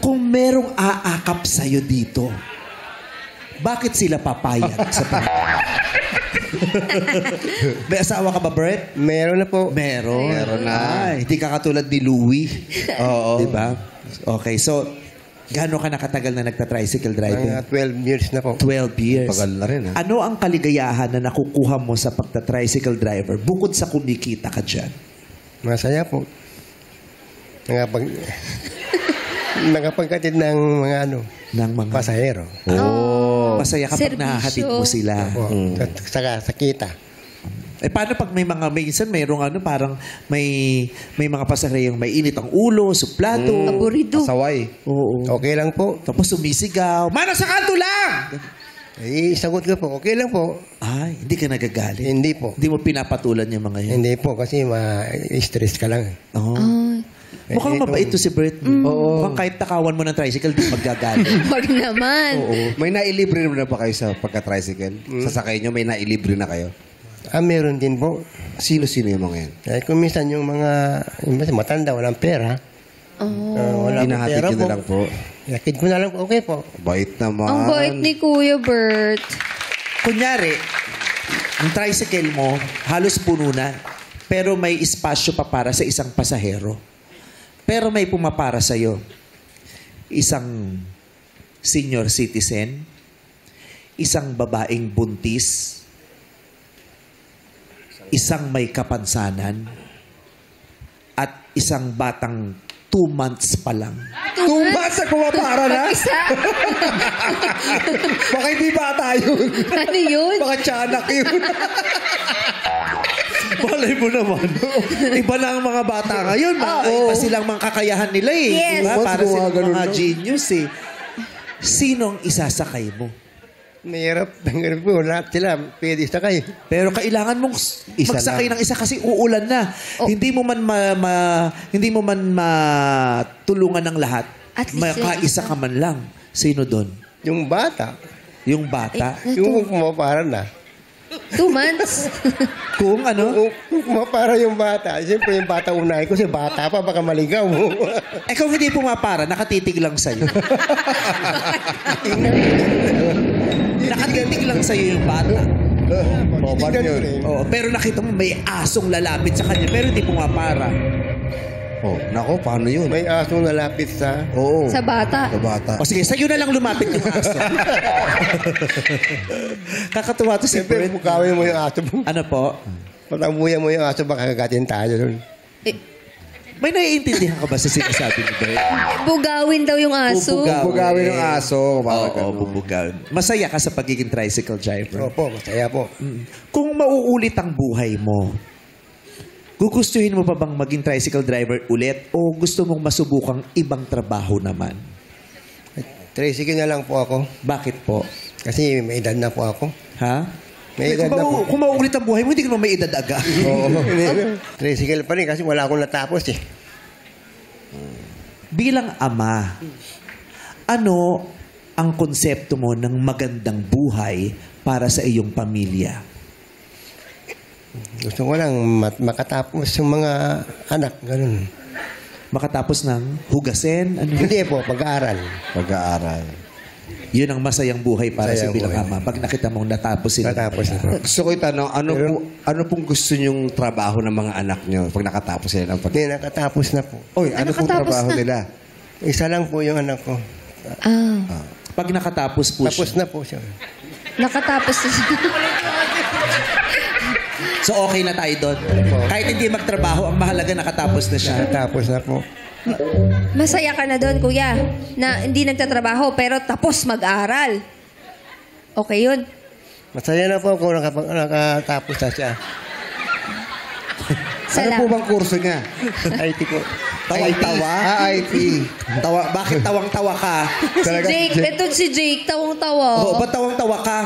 Kung merong aakap sa'yo dito, bakit sila papayag sa May asawa ka ba, Bert? Meron na po. Meron. Meron na. Ay, hindi ka katulad ni Louie. Oo. Diba? Okay, so, gaano ka nakatagal na nagta-tricycle driving? Mga 12 years na po. 12 years. Tagal na rin, ha? Ano ang kaligayahan na nakukuha mo sa pagta-tricycle driver bukod sa kumikita ka dyan? Masaya po. Nakapagkatid ng mga Ng mga pasahero. Oh. masaya kapag Serbisyo. nahahatid mo sila. Po. Sa kita. Eh paano pag may mga minsan mayroong parang may mga pasaherong may init ang ulo, suplado. Aburido. Pasaway. Oo. Okay lang po. Tapos sumisigaw, "Mano sa kanto lang!" Eh, sagot ko po. Okay lang po. Ay, hindi ka nagagalit. Hindi po. Hindi mo pinapatulan yung mga yun. Hindi po kasi ma-stress ka lang. Oo. Ay, Mukhang mabait to si Bert. Mukhang kahit takawan mo ng tricycle, di magagalit. wag naman. Oo. May nailibre na ba kayo sa pagka-tricycle? Sasakay nyo, may nailibre na kayo? Meron din po. Sino-sino yung mga yan? Eh, kung minsan yung mga matanda, walang pera. Wala akong Hinahatid pera nyo na lang po. Yakid ko na lang. Okay po. Bait naman. Ang bait ni Kuya Bert. Kunyari, ang tricycle mo, halos puno na, pero may espasyo pa para sa isang pasahero. Pero may pumapara sa'yo. Isang senior citizen, isang babaeng buntis, isang may kapansanan, at isang batang 2 months pa lang. 2 months na pumapara na? Isa? Baka hindi bata yun. Ano yun? Baka tiyanak yun. Malay mo naman. Iba na ang mga bata ngayon. Iba silang mga kakayahan nila eh. Yes. Diba? Mas Para gawa silang ganun, mga no? genius eh. Sinong isasakay mo? Mahirap. Ganun po. Lahat sila. Pwede sa kayo. Pero kailangan mong magsakay ng isa kasi uulan na. Hindi mo man matulungan ng lahat. At least Makaisa ka man lang. Sino doon? Yung bata. Yung bata. Yung pumapara na. 2 months? Kung ano? Kung pumapara yung bata. Siyempre yung bata unahin ko. Kasi bata pa. Baka maligaw mo. Eh kung hindi pumapara, nakatitig lang sa'yo. Nakatitig lang sa'yo yung bata. Boban yun. Oo, pero nakita mo may asong lalapit sa kanya pero hindi pumapara. Oh, nako, paano yun? May asong nalapit sa... Oo. Sa bata. Sa bata. O sige, sa'yo na lang lumapit yung aso. Kakatuwa to si Siyempre, Brent. mukawin mo yung aso mo. Ano po? Patamuyan mo yung aso, baka kagatin tayo doon. May naiintindihan ka ba sa sinasabi ni Brent? Bugawin daw yung aso. Bugawin ng aso. Oo, bubugawin. Masaya ka sa pagiging tricycle driver. Opo, masaya po. Kung mauulit ang buhay mo, gugustuhin mo pa bang maging tricycle driver ulit o gusto mong masubukang ibang trabaho naman? Tricycle na lang po ako. Bakit po? Kasi may edad na po ako. Ha? May edad na po. Kung mauulit ang buhay mo, hindi ka naman may edad aga. Oo. Tricycle pa rin kasi wala akong natapos eh. Bilang ama, ano ang konsepto mo ng magandang buhay para sa iyong pamilya? Gusto ko lang makatapos yung mga anak, ganun. Makatapos ng hugasin? Ano? Hindi po, pag-aaral. Pag-aaral. Yun ang masayang buhay para sa Masayang bilang buhay. ama. Pag nakita mong natapos sila. Natapos na po. Gusto ko itanong, ano pong gusto nyong trabaho ng mga anak nyo pag nakatapos sila ng Hindi, nakatapos na po. Oy, ano pong nakatapos trabaho na? nila? Isa lang po yung anak ko. Pag nakatapos po Tapos siya. na po siya. Nakatapos na siya. So okay na tayo doon. Kahit hindi magtrabaho, ang mahalaga nakatapos na siya. Nakatapos na po. Masaya ka na doon, kuya, na hindi nagtatrabaho pero tapos mag-aral. Okay yun. Masaya na po ako nakatapos na siya. Ano po bang kurso niya? IT po. Tawa-tawa? IT. Bakit tawang-tawa ka? Si Jake, ito si Jake, tawang-tawa. Oo, ba't tawang-tawa ka?